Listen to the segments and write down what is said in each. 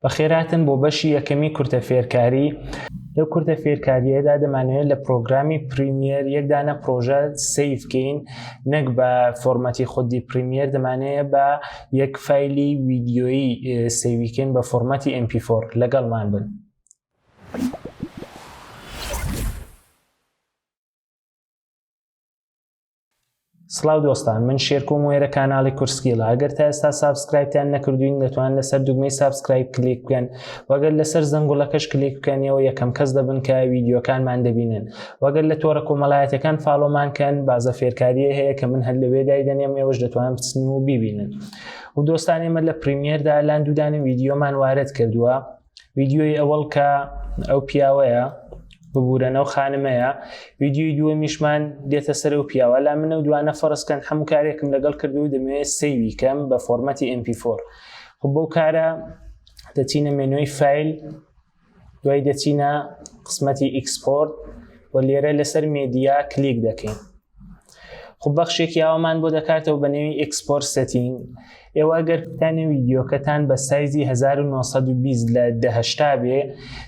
بەخێراتن بۆ بەشی یەکەمی کورتە فێرکاری. لەو کورتە فێرکاریەدا دەمانوێت لە پرۆگرامی پڕیمیەر یەکدانە پرۆژە سیڤکەین، نەک بە فۆرمەتی خودی پڕیمیەر، دەمانەیە بە یەک فایلی ڤیدیۆیی سیڤکەین بە فۆرمەتی MP4. لەگەڵمان بن. سڵاو دۆستان، من شێرکۆم وێرە کاناڵی کورسکیڵە. ئەگەر تا ئێستا سابسکرایبتان نەکردوین دەتوانن لەسەر دوگمەی سابسکرایب کلیک بکەن، وەگەر لەسەر زەنگوڵەکەش کلیک بکەنەوە یەکەم کەس دەبن کە ڤیدیۆکانمان دەبینن. وەگەر لە تۆڕە کۆمەڵایەتەکان فالۆمان کەن، بازە فێرکاریە هەیە کە من هەر لەوێ دایدەنێم، ئێوەش دەتوانن بچن و بیبینن. و دۆستان، ئێمە لە پڕیمیەردا لاند دوودانە ڤیدیۆمان وارد کردووە. ڤیدیۆی ئەوەڵ کە ئەو پیاوەیە ببوورەنەو خانمەیە، ڤیدیۆی دووەمیشمان دێتە سەر و پیاوە لا منە و دوانە فەرزکەن هەموو کارێکم لەگەڵ کردو و دەمەوێت سەیوی کەم بە فۆرمەتی MP4. خب بەو کارە دەچینە مێنوی فایل، دوای دەچینە قسمەتی ئیکسپۆرت و لێرە لەسەر مێدیا کلیک دەکەین. خب بەخشێکی ئەومان بۆ دەکاتەوە بە نێوی ئیکسپۆرت سێتینگ. ئێوە ئەگەر بتانێ ڤیدیۆکەتان بە سایزی 1920 لە 1080 بێ،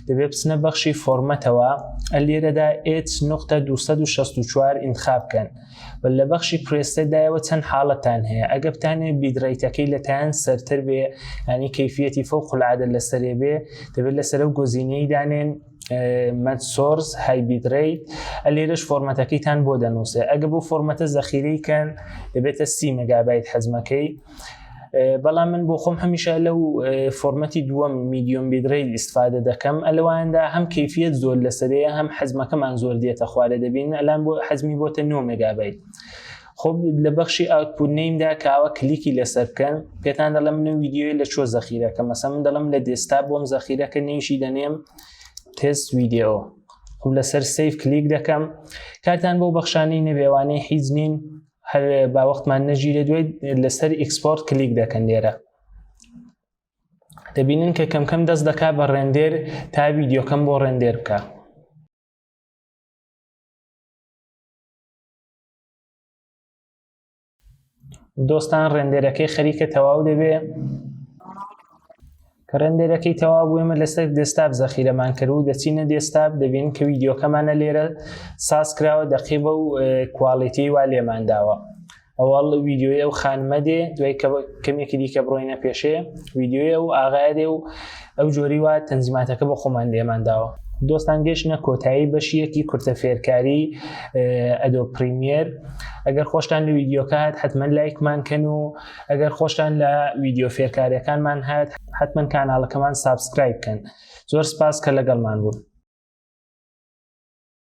دەبێت بچنە بەخشی فۆرمەتەوە، لێرەدا H.264 ئینتخاب بکەن. لە بەخشی پرێستەدایەوە چەند حاڵەتان هەیە. ئەگە بتانێ بیدڕەیتەکەی لەتان سەرتر بێ، ینی کەیفیەتی فەوق‌العادە لەسەرێ بێ، دەبێت لەسەر ئەو گۆزینەی دانێن مەد سۆرس های بیدڕەیت، لێرەش فۆرمەتەکەیتان بۆ دەنووسێ. ئەگە بۆ فۆرمەتە زەخیرەی کەن دەبێتە 30 مێگابایت حەجمەکەی، بەڵام من بۆ خۆم هەمیشە لەو فۆرمەتی دووەم میدیۆم بیدڕەیت ئیستفادە دەکەم. ئەلەواندا هەم کەیفیەت زۆر لەسەرەیە، هەم حەجمەکەمان زۆر دێتە خوارە دەبین. ئەلان بۆ حەجمی بۆتە 9 مێگابایت. خب لە بەخشی ئاوتپوت نەیمدا کاوە کلیکی لەسەر بکەن، پێتان دەڵێم من ڤیدیۆی لە چۆ زەخیرەکەم. مەسەڵەن من دەڵێم لە دێسکتاپ بۆم زەخیرەکە نێویشی دەنێم تست ڤیدیۆ. خب لەسەر سیڤ کلیک دەکەم. کارتان بۆ بەخشانەی نەبێوانەی هیچ نین، هەر باوەختمان نەژیرە، دوای لەسەر ئیکسپۆرت کلیک دەکەن. لێرە دەبینن کە کەم کەم دەست دەکا بە ڕێندێر تا ڤیدیۆکەم بۆ ڕێندێر بکە. دۆستان، ڕێندێرەکەی خەریکە تەواو دەبێ. کە ڕێندێرەکەی تەواو بوو، ئێمە لەسەر دێسکتاپ زەخیرەمان کرد و دەچینە دێسکتاپ، دەبینن کە ڤیدیۆکەمانە لێرە ساز کراوە دەقیبە و کواڵیتی وا لێمان داوە. ئەوەڵ ڤیدیۆیە و خانمە دێ، دوای کەمێکی دیکە بڕۆینە پێشێ، ڤیدیۆیە و ئاغایە دێ و ئەو جۆری وا تەنزیماتەکە بە خۆمان لێمان داوە. دۆستان، گەشتنە کۆتایی بەشیەکی کورتە فێرکاری ئەدۆ پڕیمیەر. ئەگەر خۆشتان لە ڤیدیۆکات حتمما لایکمان کەن و ئەگەر خۆشتان لە ڤیدیۆ فێرکاریەکانمان هات حتمما کاناڵەکەمان سابسکرایب بکەن. زۆر سپاس کە لەگەڵمان بوون.